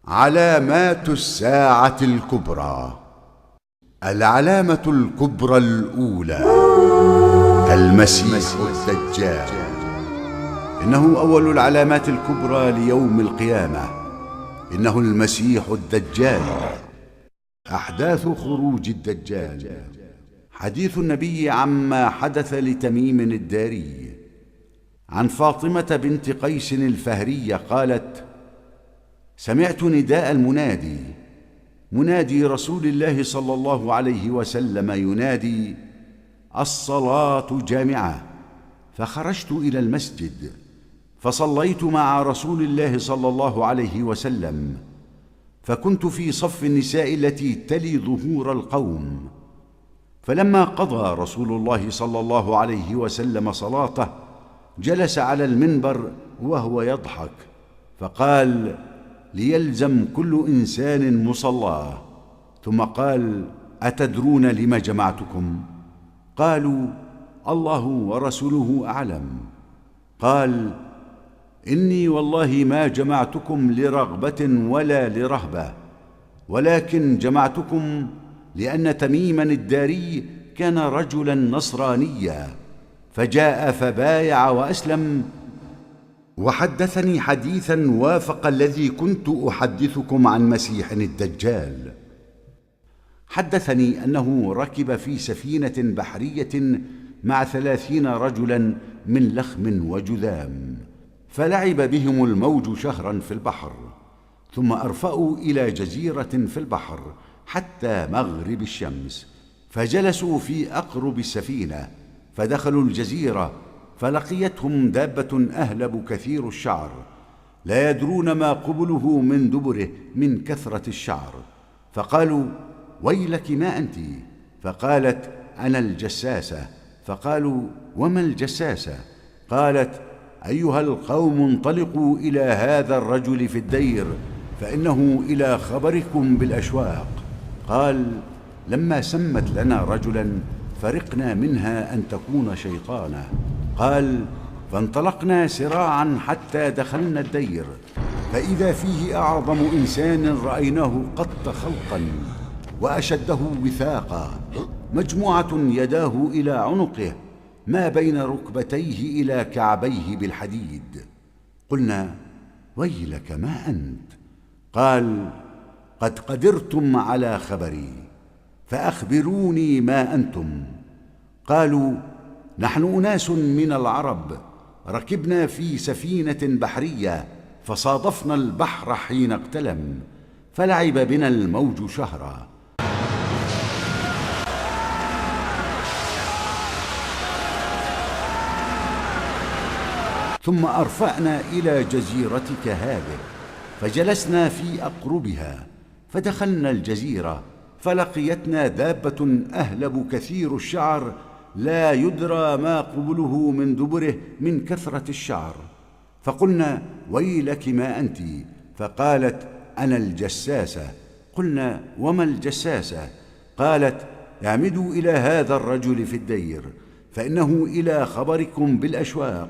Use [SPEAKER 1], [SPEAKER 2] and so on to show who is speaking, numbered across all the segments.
[SPEAKER 1] علامات الساعة الكبرى. العلامة الكبرى الأولى المسيح الدجال. إنه أول العلامات الكبرى ليوم القيامة. إنه المسيح الدجال. أحداث خروج الدجال. حديث النبي عما حدث لتميم الداري. عن فاطمة بنت قيس الفهرية قالت: سمعت نداء المنادي، منادي رسول الله صلى الله عليه وسلم ينادي: الصلاة جامعة. فخرجت إلى المسجد فصليت مع رسول الله صلى الله عليه وسلم، فكنت في صف النساء التي تلي ظهور القوم. فلما قضى رسول الله صلى الله عليه وسلم صلاته جلس على المنبر وهو يضحك، فقال: ليلزم كل إنسان مصلاه. ثم قال: أتدرون لم جمعتكم؟ قالوا: الله ورسوله أعلم. قال: إني والله ما جمعتكم لرغبة ولا لرهبة، ولكن جمعتكم لأن تميما الداري كان رجلا نصرانيا، فجاء فبايع وأسلم، وحدثني حديثا وافق الذي كنت أحدثكم عن مسيح الدجال. حدثني أنه ركب في سفينة بحرية مع 30 رجلا من لخم وجذام، فلعب بهم الموج شهرا في البحر، ثم أرفأوا إلى جزيرة في البحر حتى مغرب الشمس، فجلسوا في أقرب السفينة، فدخلوا الجزيرة، فلقيتهم دابة أهلب كثير الشعر، لا يدرون ما قبله من دبره من كثرة الشعر، فقالوا: ويلك ما أنت؟ فقالت: أنا الجساسة. فقالوا: وما الجساسة؟ قالت: أيها القوم انطلقوا إلى هذا الرجل في الدير، فإنه إلى خبركم بالأشواق. قال: لما سمت لنا رجلا فرقنا منها أن تكون شيطانا. قال: فانطلقنا سراعا حتى دخلنا الدير، فإذا فيه أعظم إنسان رأيناه قط خلقا وأشده وثاقا، مجموعة يداه إلى عنقه، ما بين ركبتيه إلى كعبيه بالحديد. قلنا: ويلك ما أنت؟ قال: قد قدرتم على خبري، فأخبروني ما أنتم؟ قالوا: نحن أناس من العرب، ركبنا في سفينة بحرية، فصادفنا البحر حين اقتلم، فلعب بنا الموج شهرا. ثم أرفأنا إلى جزيرتك هذه، فجلسنا في أقربها، فدخلنا الجزيرة، فلقيتنا دابة أهلب كثير الشعر، لا يدرى ما قبله من دبره من كثرة الشعر. فقلنا: ويلك ما أنت؟ فقالت: أنا الجساسة. قلنا: وما الجساسة؟ قالت: اعمدوا إلى هذا الرجل في الدير، فإنه إلى خبركم بالأشواق.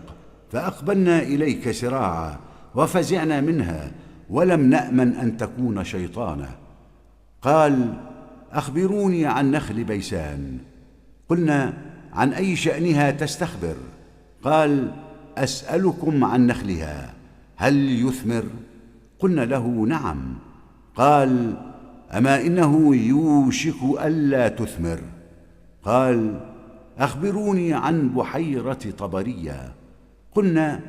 [SPEAKER 1] فأقبلنا إليك سراعا، وفزعنا منها، ولم نأمن أن تكون شيطانا. قال: أخبروني عن نخل بيسان. قلنا: عن أي شأنها تستخبر؟ قال: أسألكم عن نخلها، هل يثمر؟ قلنا له: نعم. قال: أما إنه يوشك ألا تثمر. قال: أخبروني عن بحيرة طبرية. قلنا: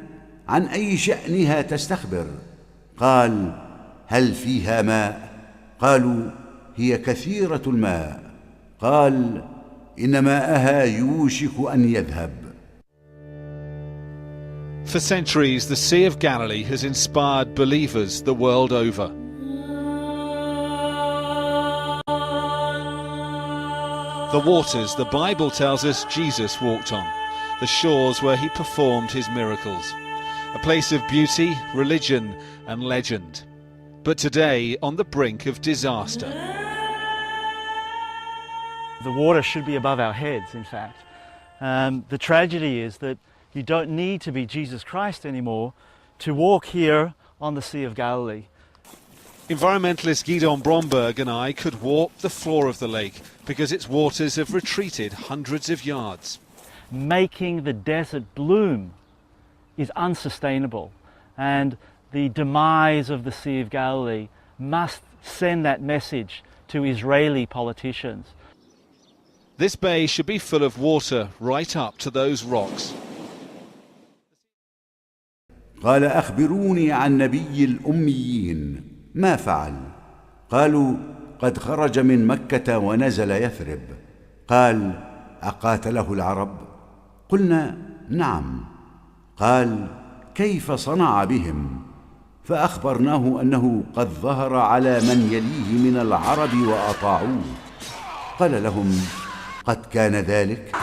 [SPEAKER 1] عن أي شأنها تستخبر؟ قال: هل فيها ماء؟ قالوا: هي كثيرة الماء. قال: إن ماءها يوشك أن يذهب.
[SPEAKER 2] For centuries, the Sea of Galilee has inspired believers the world over. The waters the Bible tells us Jesus walked on, the shores where he performed his miracles, a place of beauty, religion and legend. But today, on the brink of disaster.
[SPEAKER 3] The water should be above our heads, in fact. The tragedy is that you don't need to be Jesus Christ anymore to walk here on the Sea of Galilee.
[SPEAKER 2] Environmentalist Guidon Bromberg and I could walk the floor of the lake because its waters have retreated hundreds of yards.
[SPEAKER 3] Making the desert bloom is unsustainable, and the demise of the Sea of Galilee must send that message to Israeli politicians.
[SPEAKER 2] This bay should be full of water right up to those rocks.
[SPEAKER 1] قال أخبروني عن نبي الأميين ما فعل؟ قالوا قد خرج من مكة ونزل يثرب. قال أقاتله العرب؟ قلنا نعم. قال كيف صنع بهم؟ فأخبرناه أنه قد ظهر على من يليه من العرب وأطاعوه. قال لهم قد كان ذلك؟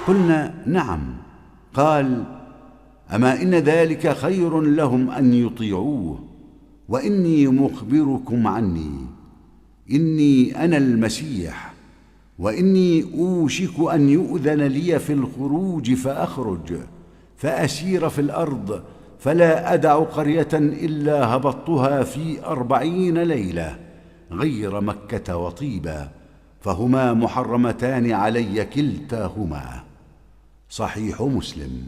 [SPEAKER 1] قلنا نعم. قال أما إن ذلك خير لهم أن يطيعوه، وإني مخبركم عني، إني أنا المسيح، وإني أوشك أن يؤذن لي في الخروج فأخرج فأسير في الأرض، فلا أدع قرية إلا هبطتها في 40 ليلة غير مكة وطيبة، فهما محرمتان علي كلتاهما. صحيح مسلم.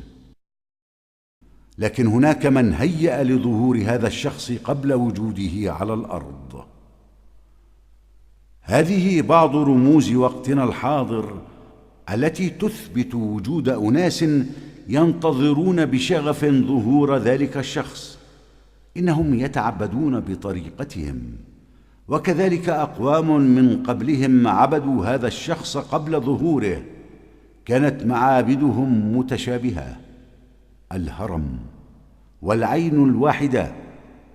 [SPEAKER 1] لكن هناك من هيأ لظهور هذا الشخص قبل وجوده على الأرض. هذه بعض رموز وقتنا الحاضر التي تثبت وجود أناس ينتظرون بشغف ظهور ذلك الشخص. إنهم يتعبدون بطريقتهم، وكذلك أقوام من قبلهم عبدوا هذا الشخص قبل ظهوره. كانت معابدهم متشابهة، الهرم والعين الواحدة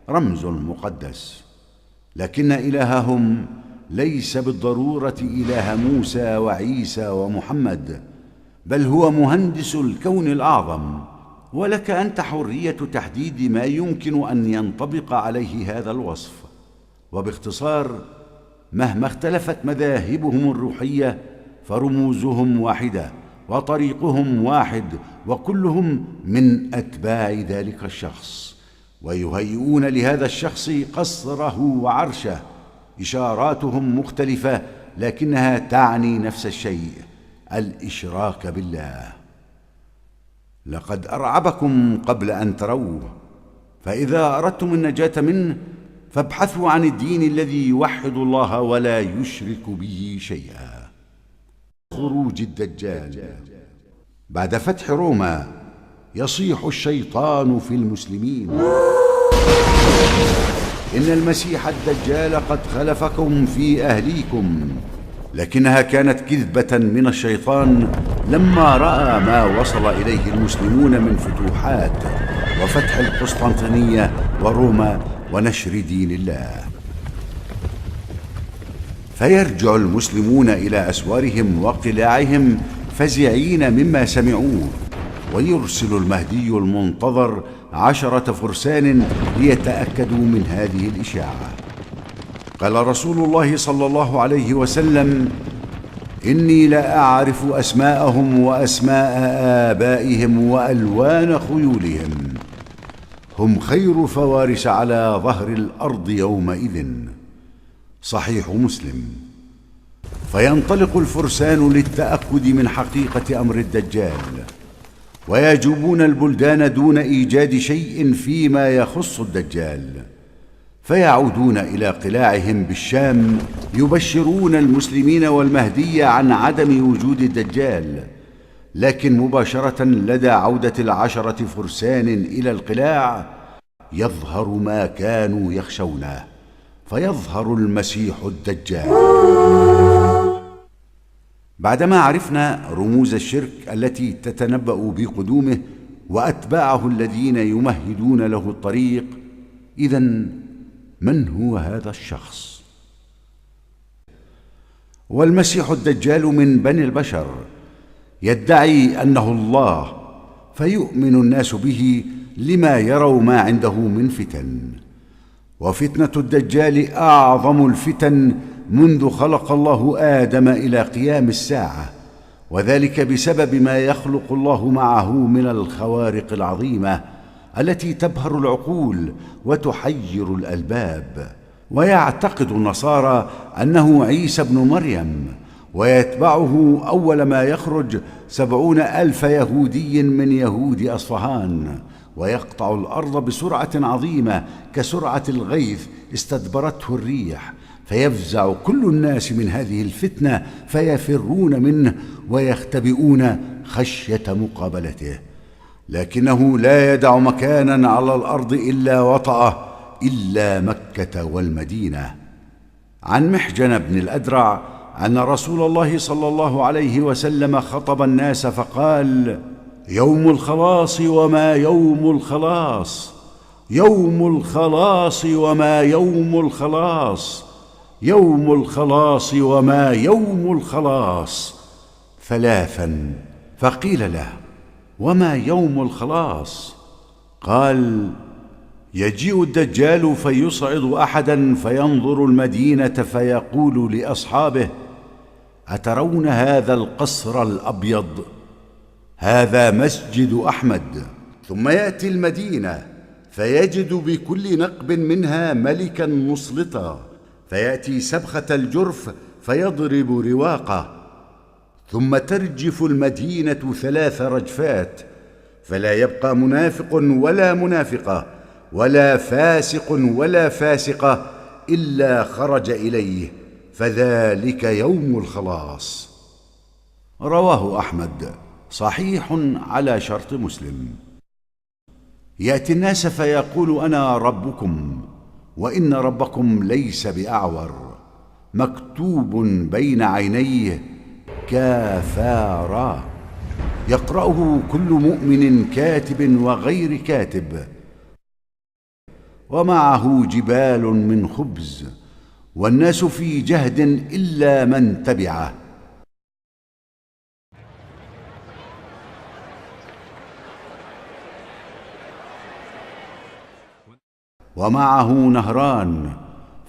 [SPEAKER 1] رمز مقدس، لكن إلههم ليس بالضرورة إله موسى وعيسى ومحمد، بل هو مهندس الكون الأعظم، ولك أنت حرية تحديد ما يمكن أن ينطبق عليه هذا الوصف. وباختصار، مهما اختلفت مذاهبهم الروحية فرموزهم واحدة وطريقهم واحد، وكلهم من أتباع ذلك الشخص، ويهيئون لهذا الشخص قصره وعرشه. إشاراتهم مختلفة لكنها تعني نفس الشيء، الإشراك بالله. لقد أرعبكم قبل أن تروه، فإذا أردتم النجاة منه فابحثوا عن الدين الذي يوحد الله ولا يشرك به شيئا. خروج الدجال. بعد فتح روما يصيح الشيطان في المسلمين: إن المسيح الدجال قد خلفكم في أهليكم. لكنها كانت كذبة من الشيطان لما رأى ما وصل إليه المسلمون من فتوحات وفتح القسطنطينية وروما ونشر دين الله. فيرجع المسلمون إلى أسوارهم وقلاعهم فزعين مما سمعوه، ويرسل المهدي المنتظر 10 فرسان ليتأكدوا من هذه الإشاعة. قال رسول الله صلى الله عليه وسلم: إني لا أعرف أسماءهم وأسماء آبائهم وألوان خيولهم، هم خير فوارس على ظهر الأرض يومئذ. صحيح مسلم. فينطلق الفرسان للتأكد من حقيقة أمر الدجال، ويجوبون البلدان دون إيجاد شيء فيما يخص الدجال، فيعودون إلى قلاعهم بالشام يبشرون المسلمين والمهدي عن عدم وجود الدجال. لكن مباشرة لدى عودة 10 فرسان إلى القلاع يظهر ما كانوا يخشونه، فيظهر المسيح الدجال. بعدما عرفنا رموز الشرك التي تتنبأ بقدومه وأتباعه الذين يمهدون له الطريق، إذن من هو هذا الشخص؟ والمسيح الدجال من بني البشر، يدعي أنه الله، فيؤمن الناس به لما يروا ما عنده من فتن. وفتنة الدجال أعظم الفتن منذ خلق الله آدم إلى قيام الساعة، وذلك بسبب ما يخلق الله معه من الخوارق العظيمة التي تبهر العقول وتحير الألباب. ويعتقد النصارى أنه عيسى ابن مريم، ويتبعه أول ما يخرج 70,000 يهودي من يهود أصفهان، ويقطع الأرض بسرعة عظيمة كسرعة الغيث استدبرته الريح، فيفزع كل الناس من هذه الفتنة فيفرون منه ويختبئون خشية مقابلته، لكنه لا يدع مكانا على الأرض إلا وطأه إلا مكة والمدينة. عن محجن بن الأدرع أن رسول الله صلى الله عليه وسلم خطب الناس فقال: يوم الخلاص وما يوم الخلاص، يوم الخلاص وما يوم الخلاص، يوم الخلاص وما يوم الخلاص، ثلاثا. فقيل له: وما يوم الخلاص؟ قال: يجيء الدجال فيصعد أحدا فينظر المدينة فيقول لأصحابه: أترون هذا القصر الأبيض؟ هذا مسجد أحمد. ثم يأتي المدينة فيجد بكل نقب منها ملكا مسلطا، فيأتي سبخة الجرف فيضرب رواقه، ثم ترجف المدينة 3 رجفات، فلا يبقى منافق ولا منافقة ولا فاسق ولا فاسقة إلا خرج إليه، فذلك يوم الخلاص. رواه أحمد، صحيح على شرط مسلم. يأتي الناس فيقول: أنا ربكم، وإن ربكم ليس بأعور، مكتوب بين عينيه كافارا، يقرأه كل مؤمن كاتب وغير كاتب، ومعه جبال من خبز، والناس في جهد إلا من تبعه. ومعه نهران،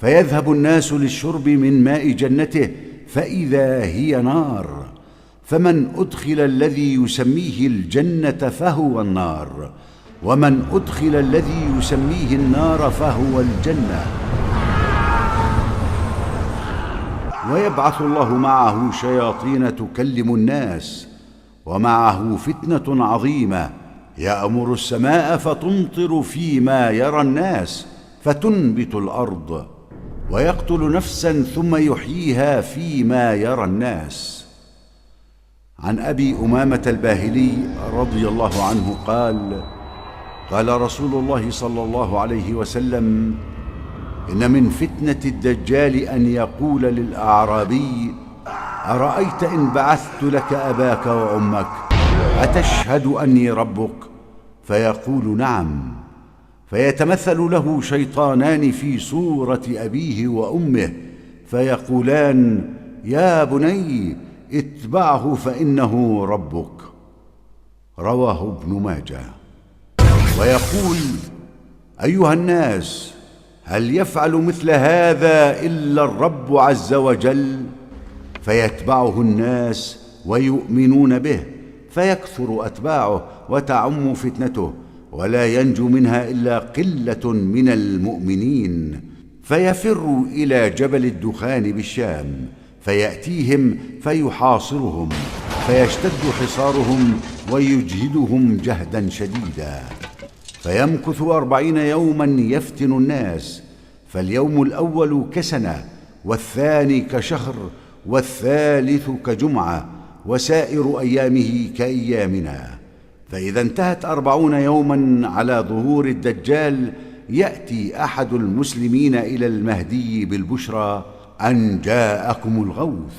[SPEAKER 1] فيذهب الناس للشرب من ماء جنته فإذا هي نار، فمن أدخل الذي يسميه الجنة فهو النار، ومن أدخل الذي يسميه النار فهو الجنة. ويبعث الله معه شياطين تكلم الناس، ومعه فتنة عظيمة، يأمر السماء فتمطر فيما يرى الناس فتنبت الأرض، ويقتل نفسا ثم يحييها فيما يرى الناس. عن أبي أمامة الباهلي رضي الله عنه قال: قال رسول الله صلى الله عليه وسلم: إن من فتنة الدجال أن يقول للأعرابي: أرأيت إن بعثت لك أباك وأمك أتشهد أني ربك؟ فيقول: نعم. فيتمثل له شيطانان في صورة أبيه وأمه فيقولان: يا بني اتبعه فإنه ربك. رواه ابن ماجه. ويقول: أيها الناس، هل يفعل مثل هذا إلا الرب عز وجل؟ فيتبعه الناس ويؤمنون به، فيكثر أتباعه وتعم فتنته، ولا ينجو منها إلا قلة من المؤمنين، فيفر إلى جبل الدخان بالشام، فيأتيهم فيحاصرهم، فيشتد حصارهم ويجهدهم جهدا شديدا، فيمكث 40 يوما يفتن الناس، فاليوم الأول كسنة، والثاني كشهر، والثالث كجمعة، وسائر أيامه كأيامنا. فإذا انتهت 40 يوما على ظهور الدجال، يأتي أحد المسلمين إلى المهدي بالبشرى أن جاءكم الغوث.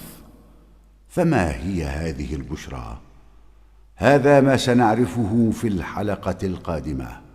[SPEAKER 1] فما هي هذه البشرى؟ هذا ما سنعرفه في الحلقة القادمة.